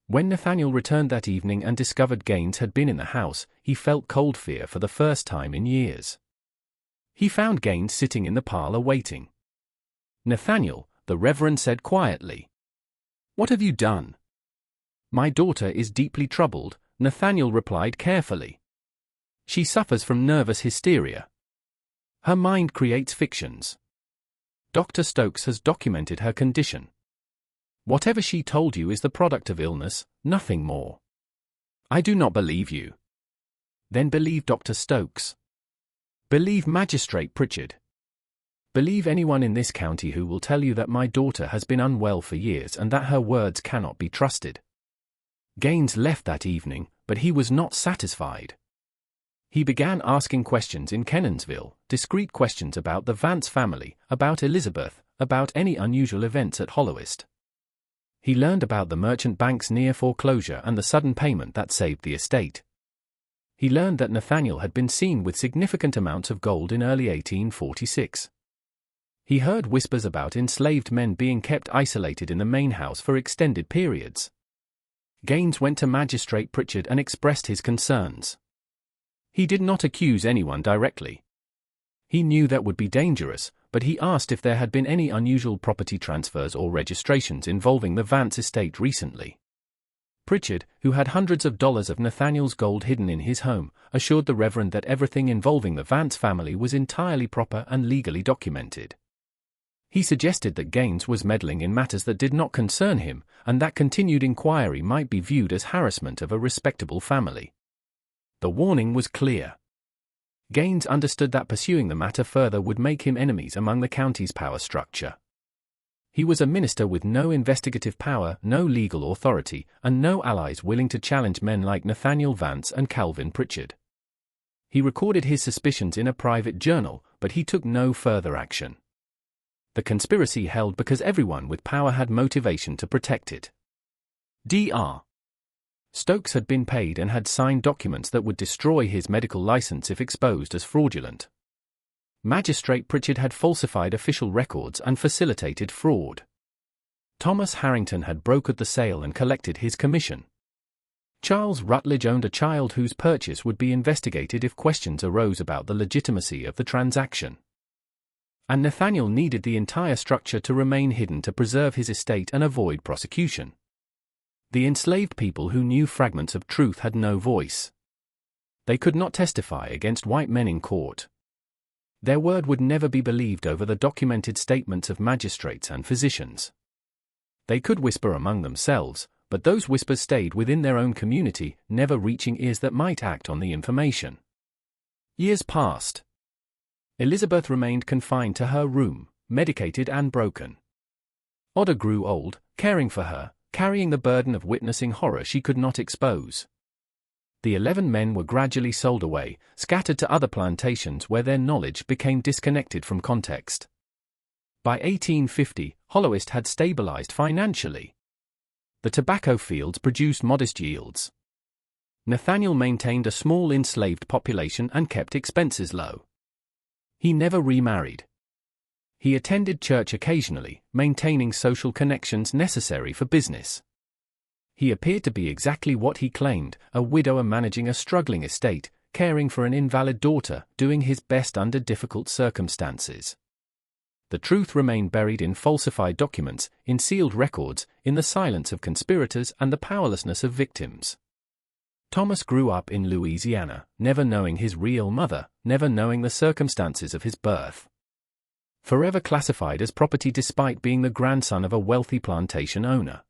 When Nathaniel returned that evening and discovered Gaines had been in the house, he felt cold fear for the first time in years. He found Gaines sitting in the parlor waiting. "Nathaniel," the Reverend said quietly. "What have you done?" "My daughter is deeply troubled," Nathaniel replied carefully. "She suffers from nervous hysteria. Her mind creates fictions. Dr. Stokes has documented her condition. Whatever she told you is the product of illness, nothing more." "I do not believe you." "Then believe Dr. Stokes. Believe Magistrate Pritchard. Believe anyone in this county who will tell you that my daughter has been unwell for years and that her words cannot be trusted." Gaines left that evening, but he was not satisfied. He began asking questions in Kenansville, discreet questions about the Vance family, about Elizabeth, about any unusual events at Hollowist. He learned about the merchant bank's near foreclosure and the sudden payment that saved the estate. He learned that Nathaniel had been seen with significant amounts of gold in early 1846. He heard whispers about enslaved men being kept isolated in the main house for extended periods. Gaines went to Magistrate Pritchard and expressed his concerns. He did not accuse anyone directly. He knew that would be dangerous, but he asked if there had been any unusual property transfers or registrations involving the Vance estate recently. Pritchard, who had hundreds of dollars of Nathaniel's gold hidden in his home, assured the Reverend that everything involving the Vance family was entirely proper and legally documented. He suggested that Gaines was meddling in matters that did not concern him, and that continued inquiry might be viewed as harassment of a respectable family. The warning was clear. Gaines understood that pursuing the matter further would make him enemies among the county's power structure. He was a minister with no investigative power, no legal authority, and no allies willing to challenge men like Nathaniel Vance and Calvin Pritchard. He recorded his suspicions in a private journal, but he took no further action. The conspiracy held because everyone with power had motivation to protect it. Dr. Stokes had been paid and had signed documents that would destroy his medical license if exposed as fraudulent. Magistrate Pritchard had falsified official records and facilitated fraud. Thomas Harrington had brokered the sale and collected his commission. Charles Rutledge owned a child whose purchase would be investigated if questions arose about the legitimacy of the transaction. And Nathaniel needed the entire structure to remain hidden to preserve his estate and avoid prosecution. The enslaved people who knew fragments of truth had no voice. They could not testify against white men in court. Their word would never be believed over the documented statements of magistrates and physicians. They could whisper among themselves, but those whispers stayed within their own community, never reaching ears that might act on the information. Years passed. Elizabeth remained confined to her room, medicated and broken. Oda grew old, caring for her, carrying the burden of witnessing horror she could not expose. The 11 men were gradually sold away, scattered to other plantations where their knowledge became disconnected from context. By 1850, Holloist had stabilized financially. The tobacco fields produced modest yields. Nathaniel maintained a small enslaved population and kept expenses low. He never remarried. He attended church occasionally, maintaining social connections necessary for business. He appeared to be exactly what he claimed, a widower managing a struggling estate, caring for an invalid daughter, doing his best under difficult circumstances. The truth remained buried in falsified documents, in sealed records, in the silence of conspirators and the powerlessness of victims. Thomas grew up in Louisiana, never knowing his real mother, never knowing the circumstances of his birth. Forever classified as property despite being the grandson of a wealthy plantation owner.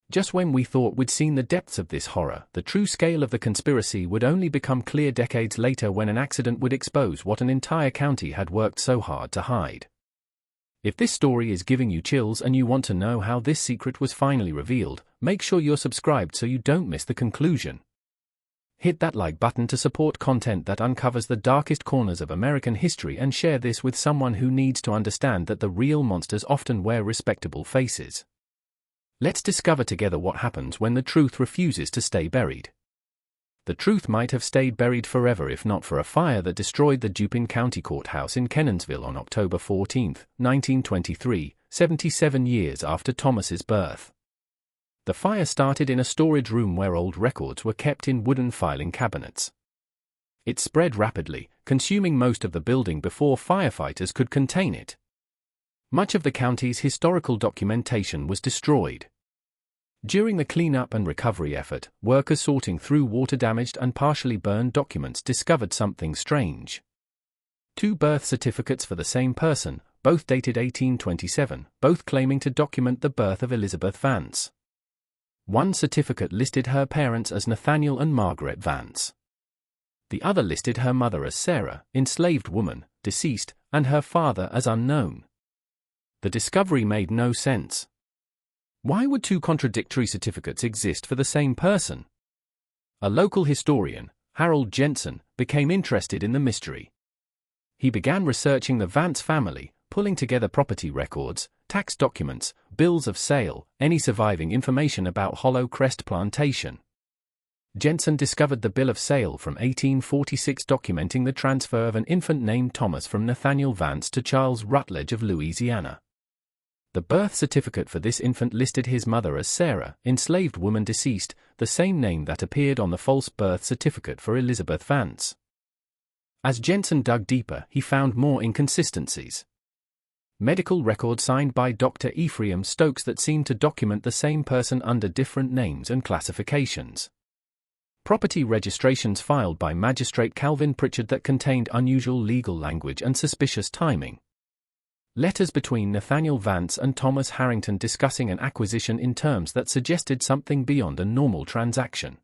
Just when we thought we'd seen the depths of this horror, the true scale of the conspiracy would only become clear decades later when an accident would expose what an entire county had worked so hard to hide. If this story is giving you chills and you want to know how this secret was finally revealed, make sure you're subscribed so you don't miss the conclusion. Hit that like button to support content that uncovers the darkest corners of American history and share this with someone who needs to understand that the real monsters often wear respectable faces. Let's discover together what happens when the truth refuses to stay buried. The truth might have stayed buried forever if not for a fire that destroyed the Dupin County Courthouse in Kenansville on October 14, 1923, 77 years after Thomas's birth. The fire started in a storage room where old records were kept in wooden filing cabinets. It spread rapidly, consuming most of the building before firefighters could contain it. Much of the county's historical documentation was destroyed. During the cleanup and recovery effort, workers sorting through water-damaged and partially burned documents discovered something strange. 2 birth certificates for the same person, both dated 1827, both claiming to document the birth of Elizabeth Vance. One certificate listed her parents as Nathaniel and Margaret Vance. The other listed her mother as Sarah, enslaved woman, deceased, and her father as unknown. The discovery made no sense. Why would 2 contradictory certificates exist for the same person? A local historian, Harold Jensen, became interested in the mystery. He began researching the Vance family, pulling together property records, tax documents, bills of sale, any surviving information about Hollow Crest Plantation. Jensen discovered the bill of sale from 1846 documenting the transfer of an infant named Thomas from Nathaniel Vance to Charles Rutledge of Louisiana. The birth certificate for this infant listed his mother as Sarah, enslaved woman deceased, the same name that appeared on the false birth certificate for Elizabeth Vance. As Jensen dug deeper, he found more inconsistencies. Medical records signed by Dr. Ephraim Stokes that seemed to document the same person under different names and classifications. Property registrations filed by Magistrate Calvin Pritchard that contained unusual legal language and suspicious timing. Letters between Nathaniel Vance and Thomas Harrington discussing an acquisition in terms that suggested something beyond a normal transaction.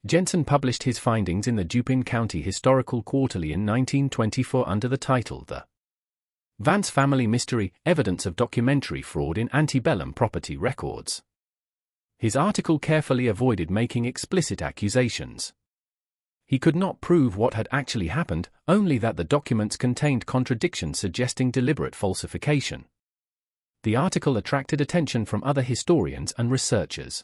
Jensen published his findings in the Dupin County Historical Quarterly in 1924 under the title The Vance Family Mystery, Evidence of Documentary Fraud in Antebellum Property Records. His article carefully avoided making explicit accusations. He could not prove what had actually happened, only that the documents contained contradictions suggesting deliberate falsification. The article attracted attention from other historians and researchers.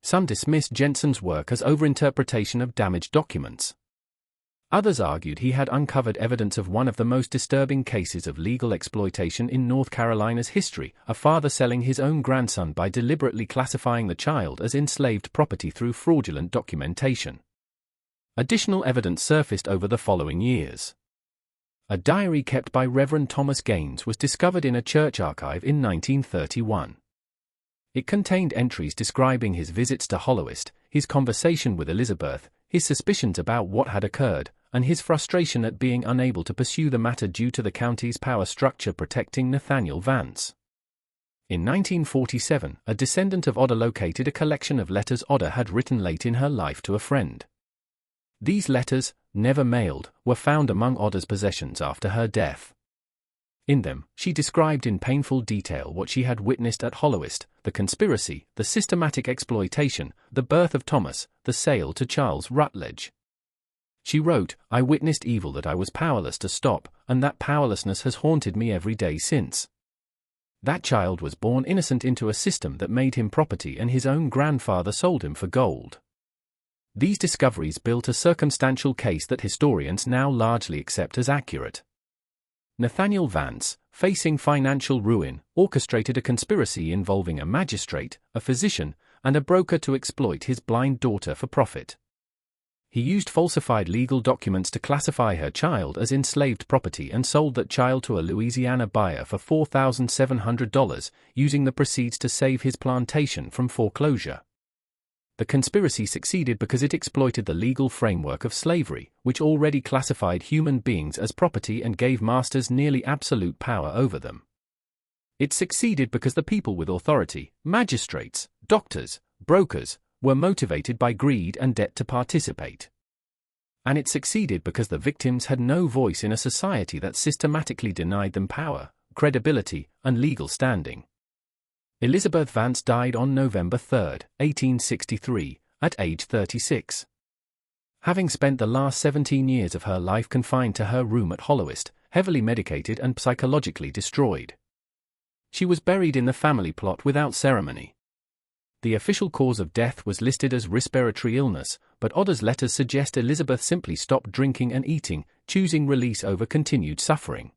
Some dismissed Jensen's work as overinterpretation of damaged documents. Others argued he had uncovered evidence of one of the most disturbing cases of legal exploitation in North Carolina's history, a father selling his own grandson by deliberately classifying the child as enslaved property through fraudulent documentation. Additional evidence surfaced over the following years. A diary kept by Reverend Thomas Gaines was discovered in a church archive in 1931. It contained entries describing his visits to Holloist, his conversation with Elizabeth, his suspicions about what had occurred, and his frustration at being unable to pursue the matter due to the county's power structure protecting Nathaniel Vance. In 1947, a descendant of Oda located a collection of letters Oda had written late in her life to a friend. These letters, never mailed, were found among Oda's possessions after her death. In them, she described in painful detail what she had witnessed at Holloist, the conspiracy, the systematic exploitation, the birth of Thomas, the sale to Charles Rutledge. She wrote, "I witnessed evil that I was powerless to stop, and that powerlessness has haunted me every day since. That child was born innocent into a system that made him property, and his own grandfather sold him for gold." These discoveries built a circumstantial case that historians now largely accept as accurate. Nathaniel Vance, facing financial ruin, orchestrated a conspiracy involving a magistrate, a physician, and a broker to exploit his blind daughter for profit. He used falsified legal documents to classify her child as enslaved property and sold that child to a Louisiana buyer for $4,700, using the proceeds to save his plantation from foreclosure. The conspiracy succeeded because it exploited the legal framework of slavery, which already classified human beings as property and gave masters nearly absolute power over them. It succeeded because the people with authority, magistrates, doctors, brokers, were motivated by greed and debt to participate. And it succeeded because the victims had no voice in a society that systematically denied them power, credibility, and legal standing. Elizabeth Vance died on November 3, 1863, at age 36. Having spent the last 17 years of her life confined to her room at Holloist, heavily medicated and psychologically destroyed. She was buried in the family plot without ceremony. The official cause of death was listed as respiratory illness, but Oda's letters suggest Elizabeth simply stopped drinking and eating, choosing release over continued suffering.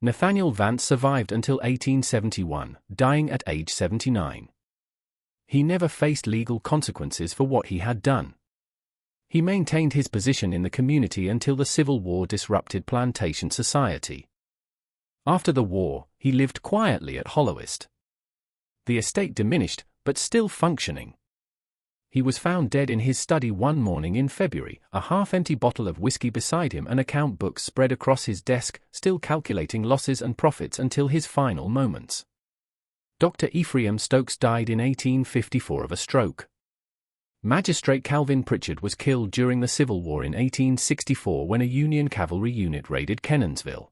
Nathaniel Vance survived until 1871, dying at age 79. He never faced legal consequences for what he had done. He maintained his position in the community until the Civil War disrupted plantation society. After the war, he lived quietly at Holloist. The estate diminished, but still functioning. He was found dead in his study one morning in February, a half-empty bottle of whiskey beside him and account books spread across his desk, still calculating losses and profits until his final moments. Dr. Ephraim Stokes died in 1854 of a stroke. Magistrate Calvin Pritchard was killed during the Civil War in 1864 when a Union cavalry unit raided Cannonsville.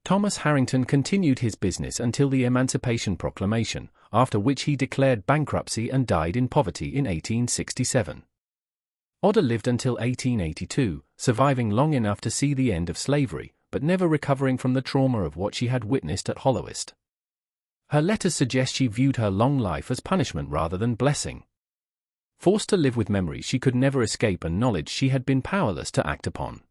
Thomas Harrington continued his business until the Emancipation Proclamation, after which he declared bankruptcy and died in poverty in 1867. Oda lived until 1882, surviving long enough to see the end of slavery, but never recovering from the trauma of what she had witnessed at Holloist. Her letters suggest she viewed her long life as punishment rather than blessing. Forced to live with memories she could never escape and knowledge she had been powerless to act upon.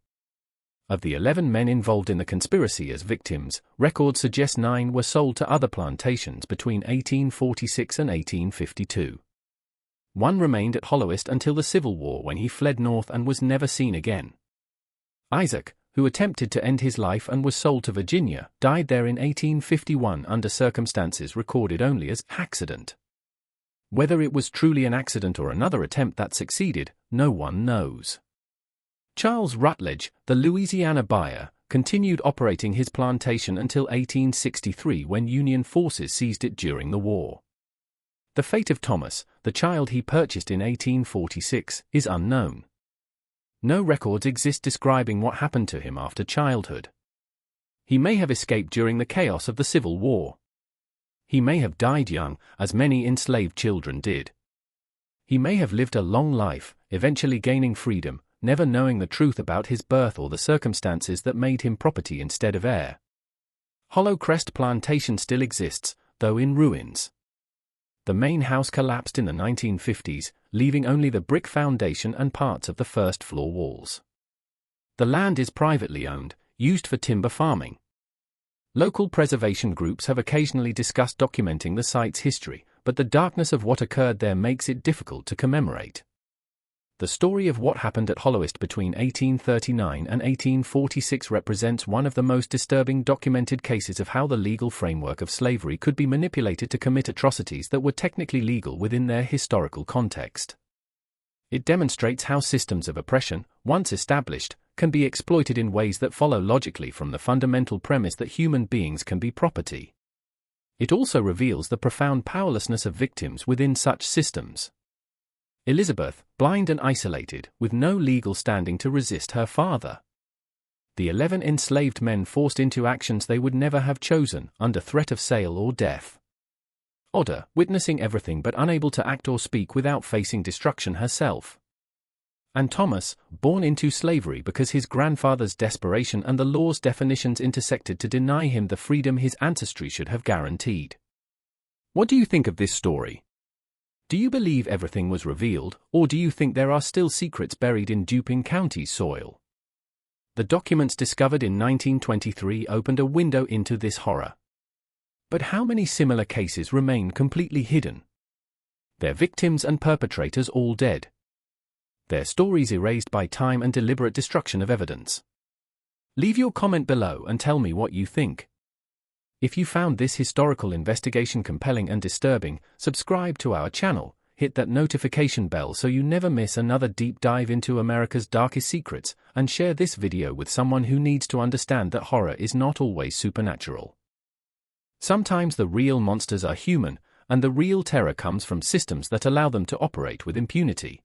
Of the 11 men involved in the conspiracy as victims, records suggest 9 were sold to other plantations between 1846 and 1852. One remained at Holloist until the Civil War when he fled north and was never seen again. Isaac, who attempted to end his life and was sold to Virginia, died there in 1851 under circumstances recorded only as accident. Whether it was truly an accident or another attempt that succeeded, no one knows. Charles Rutledge, the Louisiana buyer, continued operating his plantation until 1863 when Union forces seized it during the war. The fate of Thomas, the child he purchased in 1846, is unknown. No records exist describing what happened to him after childhood. He may have escaped during the chaos of the Civil War. He may have died young, as many enslaved children did. He may have lived a long life, eventually gaining freedom, never knowing the truth about his birth or the circumstances that made him property instead of heir. Hollow Crest Plantation still exists, though in ruins. The main house collapsed in the 1950s, leaving only the brick foundation and parts of the first-floor walls. The land is privately owned, used for timber farming. Local preservation groups have occasionally discussed documenting the site's history, but the darkness of what occurred there makes it difficult to commemorate. The story of what happened at Holloist between 1839 and 1846 represents one of the most disturbing documented cases of how the legal framework of slavery could be manipulated to commit atrocities that were technically legal within their historical context. It demonstrates how systems of oppression, once established, can be exploited in ways that follow logically from the fundamental premise that human beings can be property. It also reveals the profound powerlessness of victims within such systems. Elizabeth, blind and isolated, with no legal standing to resist her father. The 11 enslaved men forced into actions they would never have chosen, under threat of sale or death. Oda, witnessing everything but unable to act or speak without facing destruction herself. And Thomas, born into slavery because his grandfather's desperation and the law's definitions intersected to deny him the freedom his ancestry should have guaranteed. What do you think of this story? Do you believe everything was revealed, or do you think there are still secrets buried in Duping County's soil? The documents discovered in 1923 opened a window into this horror. But how many similar cases remain completely hidden? Their victims and perpetrators all dead. Their stories erased by time and deliberate destruction of evidence. Leave your comment below and tell me what you think. If you found this historical investigation compelling and disturbing, subscribe to our channel, hit that notification bell so you never miss another deep dive into America's darkest secrets, and share this video with someone who needs to understand that horror is not always supernatural. Sometimes the real monsters are human, and the real terror comes from systems that allow them to operate with impunity.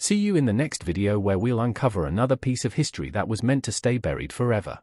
See you in the next video where we'll uncover another piece of history that was meant to stay buried forever.